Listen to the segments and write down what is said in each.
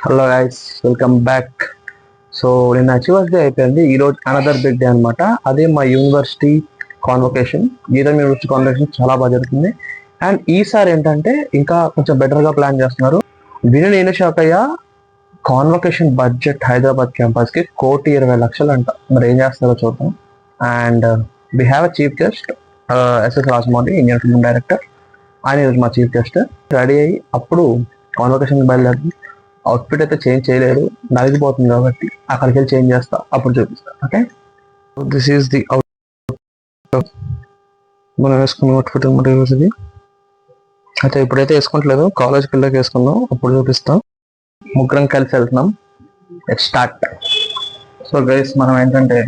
Hello guys, welcome back. So నిన్న achievers day అయిపోయింది. ఈరోజు అనదర్ బిగ్ డే అనమాట. అదే మా యూనివర్సిటీ కాన్వకేషన్. గీతం యూనివర్సిటీ కాన్వకేషన్ చాలా బాగా జరుగుతుంది. అండ్ ఈసారి ఏంటంటే ఇంకా కొంచెం బెటర్గా ప్లాన్ చేస్తున్నారు. నేను షాక్ అయ్యా. కాన్వకేషన్ బడ్జెట్ హైదరాబాద్ క్యాంపస్కి 1,20,00,000 అంట. మరి ఏం చేస్తారో చూద్దాం. And we have a chief guest, S S Rajamouli, Indian film director. ఆయన ఈరోజు మా చీఫ్ గెస్ట్. రెడీ అయ్యి అప్పుడు కాన్వకేషన్ బయలుదేరి. అవుట్ఫిట్ అయితే చేంజ్ చేయలేరు, నలిగిపోతుంది కాబట్టి అక్కడికి వెళ్ళి చేంజ్ చేస్తా, అప్పుడు చూపిస్తా. Okay, this is the out. మనం వేసుకున్న అవుట్ఫిట్ అనమాట ఇది. అయితే ఇప్పుడైతే వేసుకుంటలేదు, కాలేజ్కి వెళ్ళాక వేసుకుందాం, అప్పుడు చూపిస్తాం. ముగ్గురం కలిసి వెళ్తున్నాం. Let's start. సో గైస్, మనం ఏంటంటే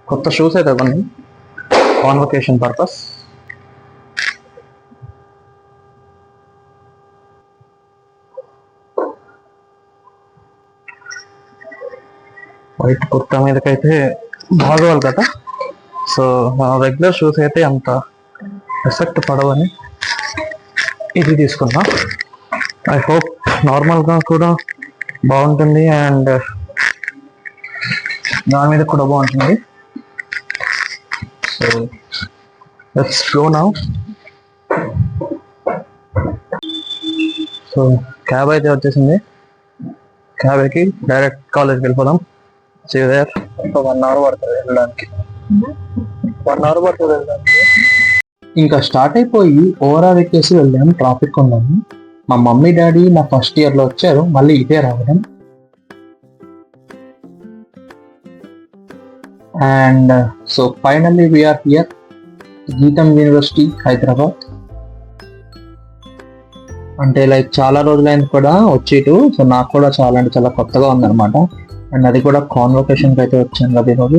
కొత్త షూస్ అయితే కొన్నాం కాన్వకేషన్ పర్పస్. వైట్ కుర్తా మీదకైతే బాగోవాలి కదా. సో మన రెగ్యులర్ షూస్ అయితే అంత ఎఫెక్ట్ పడవని ఇది తీసుకున్నా. ఐ హోప్ నార్మల్గా కూడా బాగుంటుంది అండ్ దాని మీద కూడా బాగుంటుంది. So let's go now. So cab అయితే వచ్చేసింది. క్యాబ్ ఎక్కి డైరెక్ట్ కాలేజ్కి వెళ్ళిపోదాం. See you there. So 1 hour పడుతుంది వెళ్ళడానికి. 1 hour పడుతుంది వెళ్ళడానికి. ఇంకా స్టార్ట్ అయిపోయి ఓవరాల్ ఎక్కేసి వెళ్ళాము. ట్రాఫిక్ ఉన్నాము. మా మమ్మీ డాడీ నా ఫస్ట్ ఇయర్లో వచ్చారు, మళ్ళీ ఇదే రావడం. And so finally we are here, Gitam university Hyderabad. అంటే లైక్ చాలా రోజులైంది కూడా వచ్చేటు. సో నాకు కూడా చాలా అంటే చాలా కొత్తగా ఉందన్నమాట. అండ్ అది కూడా కాన్వకేషన్కి అయితే వచ్చాను కదా ఈరోజు.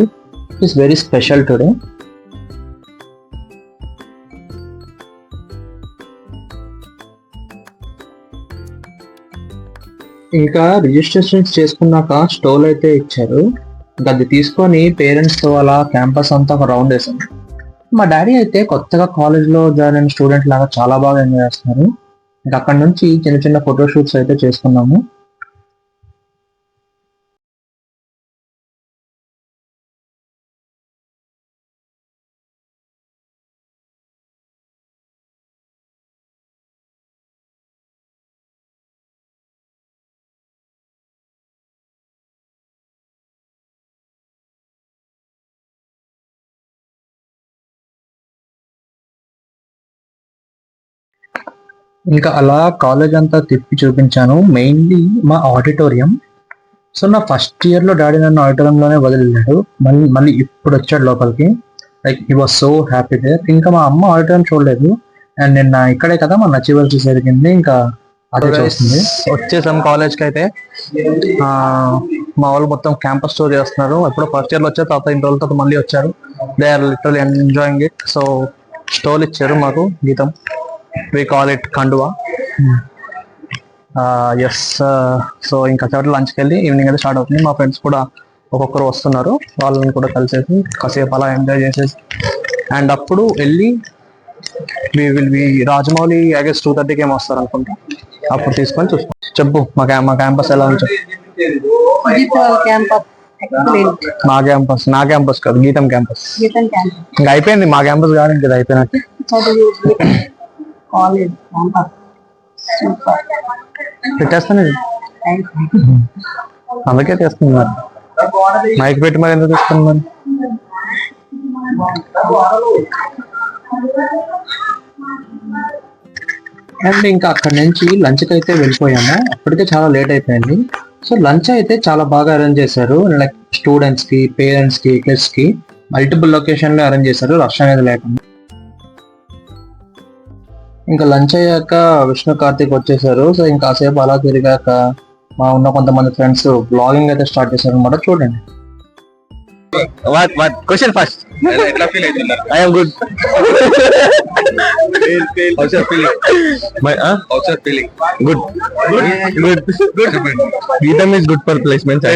It is very special today. ఇంకా రిజిస్ట్రేషన్స్ చేసుకున్నాక స్టోల్ అయితే ఇచ్చారు. ఇంకా అది తీసుకొని పేరెంట్స్తో అలా క్యాంపస్ అంతా ఒక రౌండ్ వేసాను. మా డాడీ అయితే కొత్తగా కాలేజ్లో జాయిన్ అయిన స్టూడెంట్ లాగా చాలా బాగా ఎంజాయ్ చేస్తున్నారు. ఇంకా అక్కడ నుంచి చిన్న చిన్న ఫోటోషూట్స్ అయితే చేసుకున్నాము. ఇంకా అలా కాలేజ్ అంతా తిప్పి చూపించాను, మెయిన్లీ మా ఆడిటోరియం. సో నా ఫస్ట్ ఇయర్లో డాడీ నన్ను ఆడిటోరియంలోనే వదిలేడు, మళ్ళీ ఇప్పుడు వచ్చాడు లోపలికి. Like he was so happy there. ఇంకా మా అమ్మ ఆడిటోరియం చూడలేదు. అండ్ నిన్న ఇక్కడే కదా మన అచీవర్స్ జరిగింది, ఇంకా అదే చూస్తుంది. వచ్చేసాం కాలేజ్కి అయితే. మా వాళ్ళు మొత్తం క్యాంపస్ టూర్ చేస్తున్నారు. ఎప్పుడో ఫస్ట్ ఇయర్లో వచ్చారు, తర్వాత ఇన్ని రోజుల తర్వాత మళ్ళీ వచ్చారు. They are literally enjoying it. So stole ఇచ్చారు మాకు Gitam. We call it kanduva. Yes. So ఇంకా చోట్ల లంచ్కి వెళ్ళి ఈవినింగ్ అయితే స్టార్ట్ అవుతుంది. మా ఫ్రెండ్స్ కూడా ఒక్కొక్కరు వస్తున్నారు, వాళ్ళని కూడా కలిసేసి కాసేపు అలా ఎంజాయ్ చేసేసి అండ్ అప్పుడు వెళ్ళి రాజమౌళి ఐ గెస్ 2:30కి ఏమో వస్తారు అనుకుంటా. అప్పుడు తీసుకొని చూసుకో. చెప్పు మా క్యాంపస్ ఎలా ఉంది? నా క్యాంపస్ కాదు, గీతం క్యాంపస్. ఇంకా అయిపోయింది మా క్యాంపస్ కాదు, ఇంకా అయిపోయినట్టు. పెట్టేస్తాను, అందుకే తెస్తున్నారు. మైక్ పెట్టి మరి ఎందుకు తెస్తున్నారు? అండ్ ఇంకా అక్కడ నుంచి లంచ్కి అయితే వెళ్ళిపోయాము. అప్పటికే చాలా లేట్ అయిపోయింది. సో లంచ్ అయితే చాలా బాగా అరేంజ్ చేశారు. లైక్ స్టూడెంట్స్ కి, పేరెంట్స్ కి, కిడ్స్ కి మల్టిపుల్ లొకేషన్ లో అరేంజ్ చేశారు, రష్ అనేది లేకుండా. ఇంకా లంచ్ అయ్యాక విష్ణు కార్తిక్ వచ్చేసారు. సో ఇంకా కాసేపు అలా తిరిగాక మా ఉన్న కొంతమంది ఫ్రెండ్స్ బ్లాగింగ్ అయితే స్టార్ట్ చేశారు అనమాట. చూడండి. క్వశ్చన్ ఫస్ట్, ఎట్లా ఫీల్ అవుతున్నారు? I am good. House your feeling? House your feeling? Good good good. గీతం ఇస్ గుడ్ ఫర్ ప్లేస్మెంట్స్.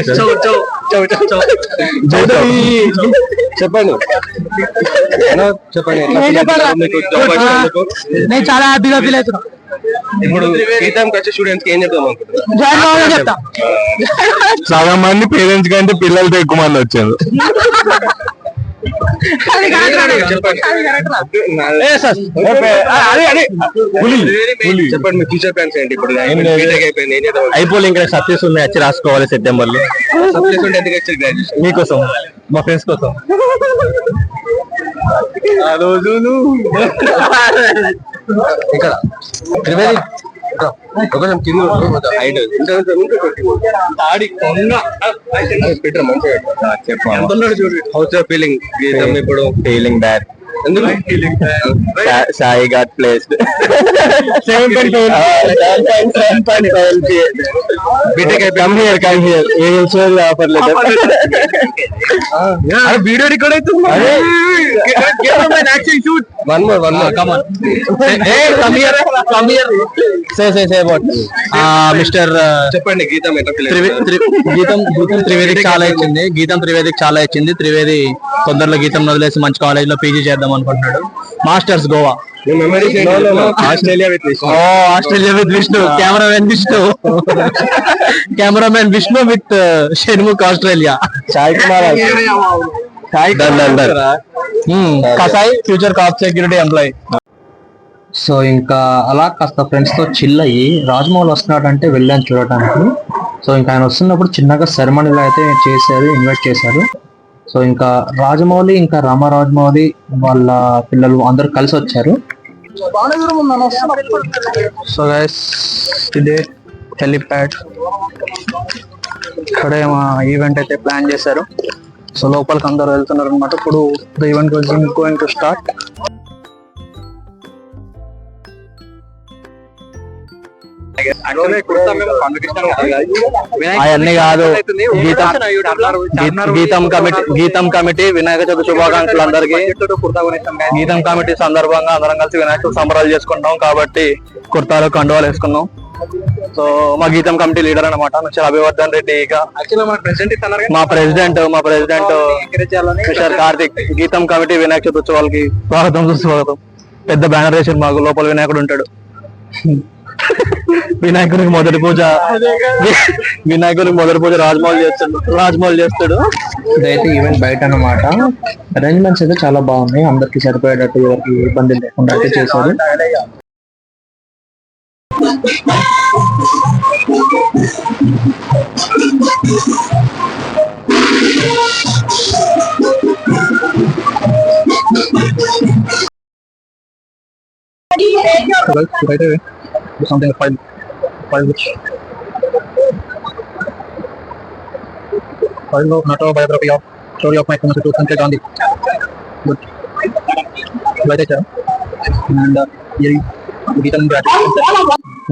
చెప్పండి చెప్పండి. నేను చాలా హ్యాపీగా ఫీల్ అవుతున్నా. ఇప్పుడు గీతంకి వచ్చే స్టూడెంట్స్ కి ఏం చెప్తాం అనుకుంటున్నారు? జాయిన్ కావాలని చెప్తా. సగం మంది పేరెంట్స్ కంటే పిల్లలతో ఎక్కువ మంది వచ్చారు. చెప్పండి మీ ఫ్యూచర్ ప్లాన్స్ ఏంటి? ఇప్పుడు అయిపోలే ఇంకా సక్సెస్ ఉన్నాయి, వచ్చి రాసుకోవాలి సెప్టెంబర్ లో. సక్సెస్ ఉంటే ఎందుకు వచ్చారు గ్రాడ్యుయేషన్? మీకోసం, మా ఫ్రెండ్స్ కోసం. ఆ రోజు ఇక్కడ త్రివేది కొంచెం కింద హైట్ పెట్టరు మంచిగా చెప్పండి. హౌస్ ఫీలింగ్ గీతం ఇప్పుడు ఫీలింగ్ బ్యాడ్. ఎందుకు Sai got placed 7.5 BTech come here we will show you offer letter. Video record అవుతుంది. One more come on hey come here say about Mr. చెప్పండి గీతం ఎట్లా గీతం త్రివేదికి చాలా ఇచ్చింది. త్రివేది తొందరలో గీతం వదిలేసి మంచి కాలేజ్ లో పీజీ చేద్దాం అనుకుంటున్నాడు. Masters Goa, Australia with Vishnu, cameraman Vishnu with Shanmukh Australia. Sai Kumar కసాయి future cop security employee. So ఇంకా అలా కాస్త ఫ్రెండ్స్ తో చిల్ అయ్యి రాజమౌళి వస్తున్నాడు అంటే వెళ్ళాను చూడటానికి. సో ఇంకా ఆయన వస్తున్నప్పుడు చిన్నగా సెరమనీలో అయితే చేశారు, ఇన్వైట్ చేశారు. సో ఇంకా రాజమౌళి ఇంకా రాజమౌళి వాళ్ళ పిల్లలు అందరూ కలిసి వచ్చారు. సో గైస్ ఇదే హెలిప్యాడ్, ఇక్కడే మా ఈవెంట్ అయితే ప్లాన్ చేశారు. సో లోపలికి అందరూ వెళ్తున్నారు అనమాట. ఇప్పుడు the event was going to start. అవన్నీ కాదు, గీతం కమిటీ వినాయక చవితి శుభాకాంక్షలు అందరికి. గీతం కమిటీ సందర్భంగా అందరం కలిసి వినాయక సంబరాలు చేసుకుంటాం కాబట్టి కుర్తాలు కండువాలు వేసుకున్నాం. సో మా గీతం కమిటీ లీడర్ అనమాట మిస్టర్ అభివర్ధన్ రెడ్డి. ఇక మా ప్రెసిడెంట్ మిస్టర్ కార్తిక్. గీతం కమిటీ వినాయక చవితి ఉత్సవాలకి స్వాగతం. పెద్ద బ్యానర్ వేసారు మాకు, లోపల వినాయకుడు ఉంటాడు. వినాయకుడికి మొదటి పూజ రాజమౌళి చేస్తాడు. ఇదైతే ఈవెంట్ బయట అన్నమాట. అరేంజ్మెంట్స్ అయితే చాలా బాగున్నాయి, అందరికి సరిపోయేటట్టు, ఎవరికి ఇబ్బంది లేకుండా అయితే చేశారు. Something file which file of not a biography of story of my famous to Sanjay Gandhi. Good. Right, and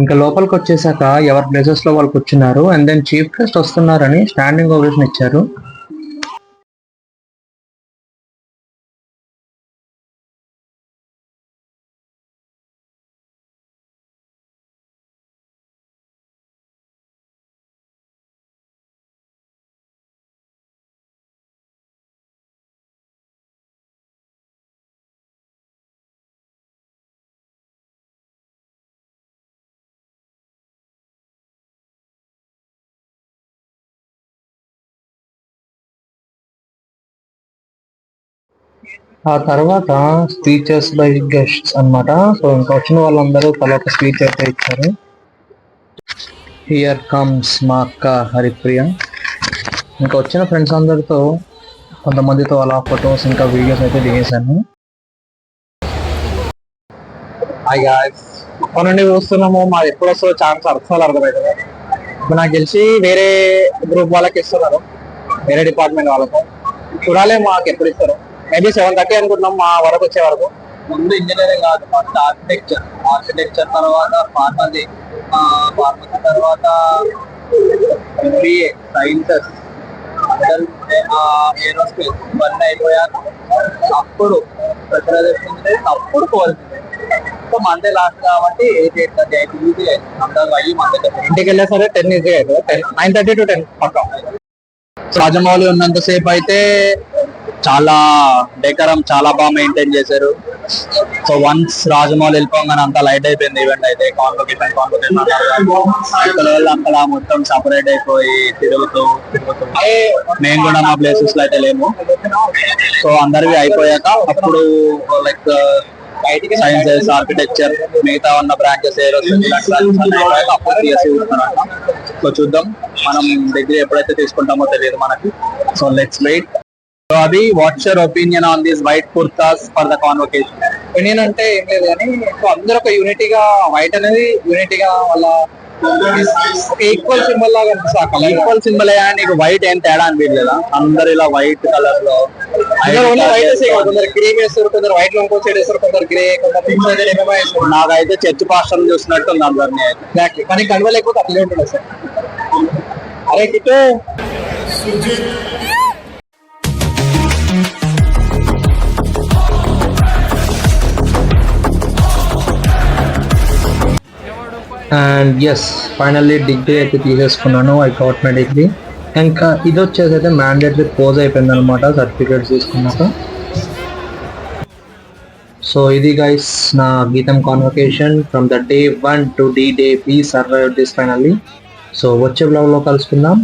ఇంకా లోపలికి వచ్చేసాక ఎవరి ప్లేసెస్ లో వాళ్ళు కూర్చున్నారు. అండ్ దెన్ చీఫ్ గెస్ట్ వస్తున్నారని స్టాండింగ్ ఓవేషన్ ఇచ్చారు. ఆ తర్వాత స్పీచెస్ బై గెస్ట్స్ అన్నమాట. సో ఇంకా వచ్చిన వాళ్ళందరూ తల ఒక స్పీచ్ అయితే ఇచ్చారు. హియర్ కమ్స్ మా అక్క హరిప్రియ. ఇంకా వచ్చిన ఫ్రెండ్స్ అందరితో కొంతమందితో అలా ఫొటోస్ ఇంకా వీడియోస్ అయితే దిగేశాను. నుండి చూస్తున్నాము, మాది ఎప్పుడు వస్తుందో ఛాన్స్ అర్థాలు అర్థమవుతుంది. ఇప్పుడు నాకు తెలిసి వేరే గ్రూప్ వాళ్ళకి ఇస్తున్నారు, వేరే డిపార్ట్మెంట్ వాళ్ళకు. చూడాలి మాకు ఎప్పుడు ఇస్తారు. మేబీ 7:30 అనుకుంటున్నాం మా వరకు వచ్చే వరకు. ముందు ఇంజనీరింగ్ కాదు, ఫస్ట్ ఆర్కిటెక్చర్ తర్వాత ఫార్మసీ తర్వాత MBA సైన్సెస్, ఏరోస్పేస్ ఇవన్నీ అయిపోయాక అప్పుడు ప్రిపరేషన్ అప్పుడు కోవాల్సింది. సో మండే లాస్ట్ కాబట్టి 8:30 ఈజీ అందరూ అయ్యి మన దగ్గర ఇంటికి వెళ్ళా సరే 10 ఈజీ అవుతుంది. 9:30 to 10 పక్కా. రాజమౌళి ఉన్నంతసేపు అయితే చాలా డెకరం చాలా బాగా మెయింటైన్ చేశారు. సో వన్స్ రాజమౌళి వెళ్ళిపోగానే అంతా లైట్ అయిపోయింది ఈవెంట్ అయితే. కాన్వకేషన్ అక్కడ మొత్తం సపరేట్ అయిపోయి తిరుగుతూ మేము కూడా మా ప్లేసెస్ లో అయితే లేము. సో అందరివి అయిపోయాక అప్పుడు లైక్ సైన్సెస్, ఆర్కిటెక్చర్, మిగతా ఉన్న బ్రాంచెస్ అప్పుడు తీసి చూస్తున్నారంట. సో చూద్దాం, మనం డిగ్రీ ఎప్పుడైతే తీసుకుంటామో తెలియదు మనకి. So let's wait. సో అది what's your opinion on these white kurtas for the convocation? Opinion అంటే ఏం లేదు కానీ సో అందరూ ఒక యూనిటీగా వైట్ అనేది యూనిటీగా వాళ్ళ ఈక్వల్ సింబల్ లాగా అనిపిస్తుంది. ఈక్వల్ సింబల్ అయ్యా, నీకు వైట్ ఏం తేడా అనిపించలేదా? అందరు ఇలా వైట్ కలర్ లో వైట్ కొందరు క్రీమ్ వేస్తారు, కొందరు వైట్ లో ఇంకో సైడ్ వేస్తారు, కొందరు గ్రే, కొందరు ఏమేమో వేస్తారు. నాకైతే చర్చ్ పాస్టర్ చూసినట్టు ఉంది అందరినీ. ఎగ్జాక్ట్లీ, కానీ కనువ లేకపోతే అట్లే ఉంటుంది సార్. అరే Kittu and yes, finally degree అయితే తీసేసుకున్నాను. I got my degree. ఇంకా ఇది వచ్చేసి అయితే మ్యాండేటరీ పోజ్ అయిపోయింది అనమాట సర్టిఫికేట్స్ తీసుకున్నాక. సో ఇది గైస్ నా Gitam convocation from the day 1 to day be survive this finally. So వచ్చే బ్లాగ్లో కలుసుకుందాం.